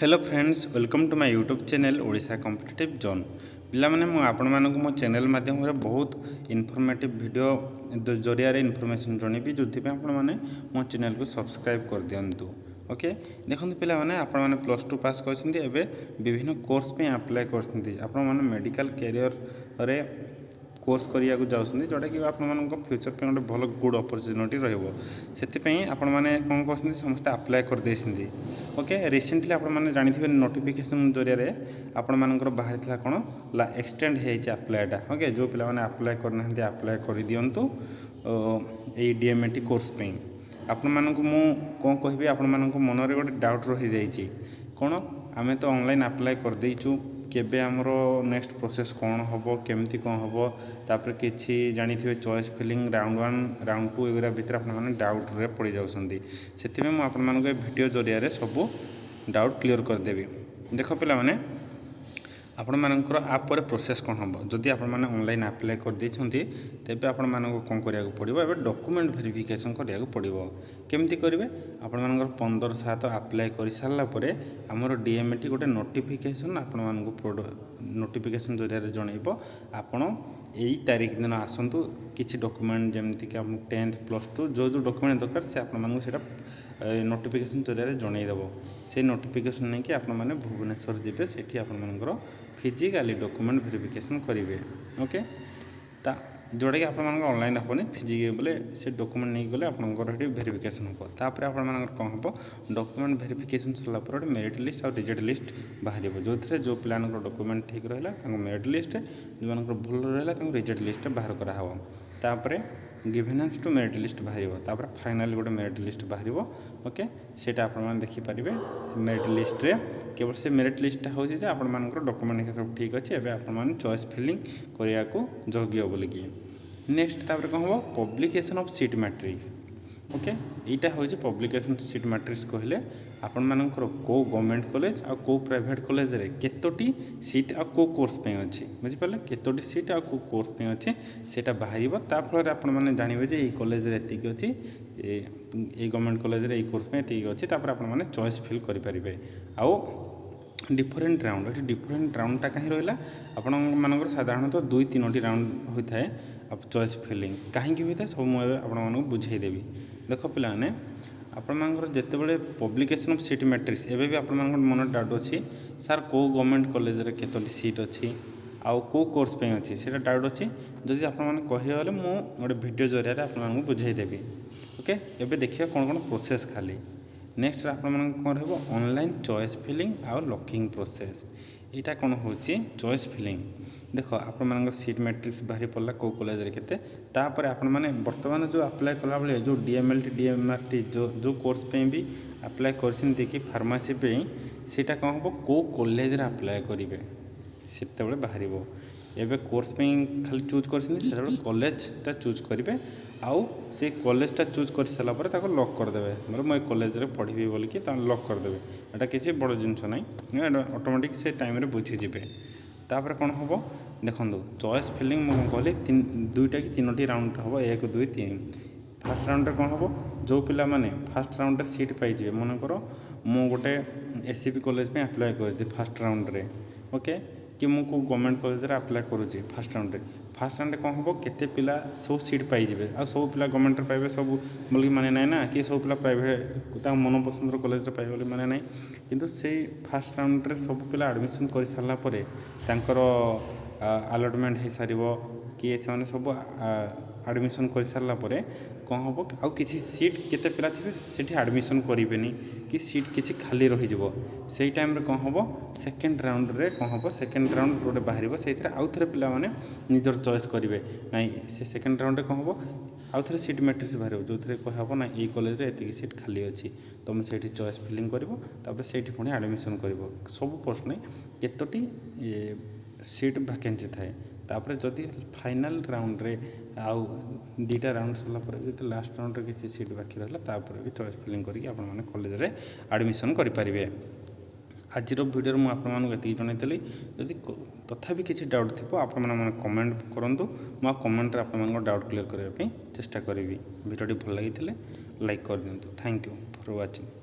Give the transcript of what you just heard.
Hello friends, welcome to my YouTube channel Odisha competitive zone. पिला माने मो आपण मानक मो चैनल माध्यम रे बहुत इनफॉर्मेटिव वीडियो जरिया रे इनफॉरमेशन जणेबी जोथि पे आपण माने मो चैनल को सब्सक्राइब कर दियंतु। ओके, देखंतु पिला माने आपण माने +2 पास करछन्ती, एबे विभिन्न कोर्स पे अप्लाई करछन्ती। आपण माने मेडिकल कैरियर रे कोर्स करिया को जाउछन्ती, जोटा कि आपण मानक फ्यूचर पे गोटे भल गुड अपॉर्चुनिटी रहइबो। सेति पई आपण माने कोन करछन्ती, समस्त अप्लाई कर देछन्ती। ओके, रिसेंटली आपण माने जानिथिबे नोटिफिकेशन जरिया रे आपण मानकर बाहरितला कोन ला एक्सटेंड हेइछ अप्लाईटा। ओके, जो पिला माने अप्लाई करनाहंती अप्लाई करि दियंतु ए डीएमएटी कोर्स पे। आपण मानक मु कोन कहबी, आपण मानक मन रे गोटे डाउट रहि जाईछि कोन, आमे तो ऑनलाइन अप्लाई कर देइछु, केबे हमरो नेक्स्ट प्रोसेस कौन होबो, केमती कौन होबो, तापर किछि जानिथिबे चॉइस फिलिंग राउंड 1 राउंड 2 एगुरा भितर आपण माने डाउट रे पड़ी जाउछन्ती। सेति में मु आपण मानक वीडियो जरिया रे सब डाउट क्लियर कर देबी। देखो पिला माने आपण मानकर आप पर प्रोसेस कौन हम, जदि आपण माने ऑनलाइन अप्लाई कर देछन्ती तेबे आपण मानक कोन करिया को पड़िबो, एबे डॉक्यूमेंट वेरिफिकेशन करिया को पड़िबो। केमती करिवे, आपण मानकर 15/7 अप्लाई करि सारला परे हमर डीएमएटी गोटे नोटिफिकेशन आपण मानक नोटिफिकेशन जरिया रे जणैबो। आपण एई तारीख दिन आसंतु, किछि डॉक्यूमेंट जेमति कि आपण 10th +2 जो डॉक्यूमेंट दरकार से आपण मानक सेटा नोटिफिकेशन जरिया रे जणै देबो। से नोटिफिकेशन नै कि आपण माने भुवनेश्वर जिबे, सेठी आपण मानकर फिजिकली डॉक्यूमेंट वेरिफिकेशन करेंगे। ओके, ता जोड़ा कि आप ऑनलाइन हेनी, फिजिकल बोले से डॉक्यूमेंट नहीं गले आपंकर वेरिफिकेशन हम। तापर आप कौन हम, डॉक्यूमेंट वेरिफिकेशन सरला पर मेरिट लिस्ट और रिजल्ट लिस्ट बाहर, जो थे जो पिला डॉक्यूमेंट ठीक रहा मेरिट लिस्ट, जो भूल रहा रिजल्ट लिस्ट बाहर कराव। तापर गिवेनेंस टू मेरिट लिस्ट बाहर, तापर फाइनाल गोटे मेरिट लिस्ट बाहर। ओके, सेटा आप देखिपारे मेरिट लिस्ट रे केवल से मेरिट लिस्ट हूँ जे आपर डॉक्यूमेंट सब ठीक अच्छे। एवं आप चॉइस फिलिंग करने को योग्य बोलिकी। नेक्स्ट तापर कौन हम, publication of seat matrix. Okay, यहाँ हूँ पब्लिकेशन सीट मैट्रिक्स कहले आपण मानकर को गवर्नमेंट कॉलेज आ को प्राइवेट कॉलेज रे केतोटी सीट आ को कोर्स पे अच्छी, बुझिपारे केतोटी सीट आ को कोर्स पे अच्छी सेटा बाहर। ताफल आपण मैंने जानवे जे कॉलेज रे एतिक अच्छी, ए गवर्नमेंट कॉलेज रे कोर्स पे एतिक अच्छी। तापर आपण मैंने चॉइस फिल करेंगे। आउ डिफरेंट राउंड, ये डिफरेंट राउंडटा कहीं रहा आपण मानकर साधारणतः 2-3 राउंड होता है चॉइस फिलिंग। कहीं होता है सब मुझे आपको बुझेदेवी। देख पाने आपर जिते पब्लिकेशन ऑफ सीट मैट्रिक्स एवं भी आप मन डाउट अच्छी, सार को गवर्नमेंट कॉलेज रे केतोटी सीट अच्छी आउ को कोर्स पे अच्छी से डाउट अच्छी। जदि आपने कहले मुझे गोटे वीडियो जरिया आपको बुझेदेवी। ओके, एबे देखिए कौन कौन प्रोसेस खाली। नेक्स्ट आप कौन रहा, ऑनलाइन चॉइस फिलिंग आउ लॉकिंग प्रोसेस। यहाँ कौन हो चॉइस फिलिंग। देख आप सीट मैट्रिक्स बाहरी पड़ा कौ कॉलेज रे केते, तापर आपण माने वर्तमान जो अप्लाई कला बेले जो डीएमएलटी डीएमआरटी जो कोर्स पे भी अप्लाई करछन्ती कि फार्मेसी पे, सेटा कौन हम कौ कॉलेज रे अप्लाई करेंगे सेते बेले बाहर। एबे कोर्स पे खाली चूज कर कॉलेजटा चूज करेंगे, आउ से कॉलेजटा चूज कर सारा पर ताको लॉक करदेवे, मतलब मैं कॉलेज रे पढ़ी बोलिकी लॉक करदेवे। एटा किसी बड़ जिनस ना, ऑटोमेटिक से टाइम रे बुझीजे। तापर कौन हम देखो चॉइस फिलिंग मुझे कहली 2टा कि 3टी राउंड हम, 1 2 3। फास्ट राउंड रे कौन हम, जो पिला माने फास्ट राउंड रे सीट पाइबे, मनकर मु गोटे एससीपी कॉलेज में अप्लाई कर फास्ट राउंड रे। ओके, कि मु को गवर्नमेंट कॉलेज रे अप्लाई करुँची फास्ट राउंड रे। फास्ट राउंड कौन हम, केते पिला सब सीट पाइबे, आ सब पिला गवर्नमेंट रे पाइबे सब बोल माने ना ना, कि सब पिला प्राइवेट मन पसंद कॉलेज रे पाइबे माने ना। किंतु से फास्ट राउंड रे सब पिला एडमिशन कर सारा परे तांकर अलॉटमेंट हो सार कि से सब एडमिशन कर सारा परे कौन हम आउ किसी सीट केते पिला थे सेठी एडमिशन करेंगे कि सीट किसी खाली रही से टाइम कौन हम सेकेंड राउंड रे कौन हम, सेकेंड राउंड गोटे बाहर से आउ थे पिला माने निजर चॉइस करेंगे ना। से सेकेंड राउंड रे कौन हम आउ थे सीट मैट्रिक्स बाहर, जो थे कहब ना ये कॉलेज रे एतिक सीट खाली अच्छी, तुम से चॉइस फिलिंग कर से पुणी एडमिशन कर सब पोस्ट नहीं केतोटी सीट वैकेंसी थाए। तापर जदि फाइनल राउंड रे आउ 2टा राउंड सरला पर जो लास्ट राउंड रे किसी सीट बाकी रहा तापर भी चॉइस फिलिंग करके आप कॉलेज रे एडमिशन करेंगे। आज वीडियो मुझे आपको जनईली, जदि तथापि किसी डाउट थी आप कमेंट करूँ, मुझे कमेंट आप डाउट क्लियर करने चेष्टा करी। वीडियो भल लगी लाइक कर दिंतु। Thank you for watching.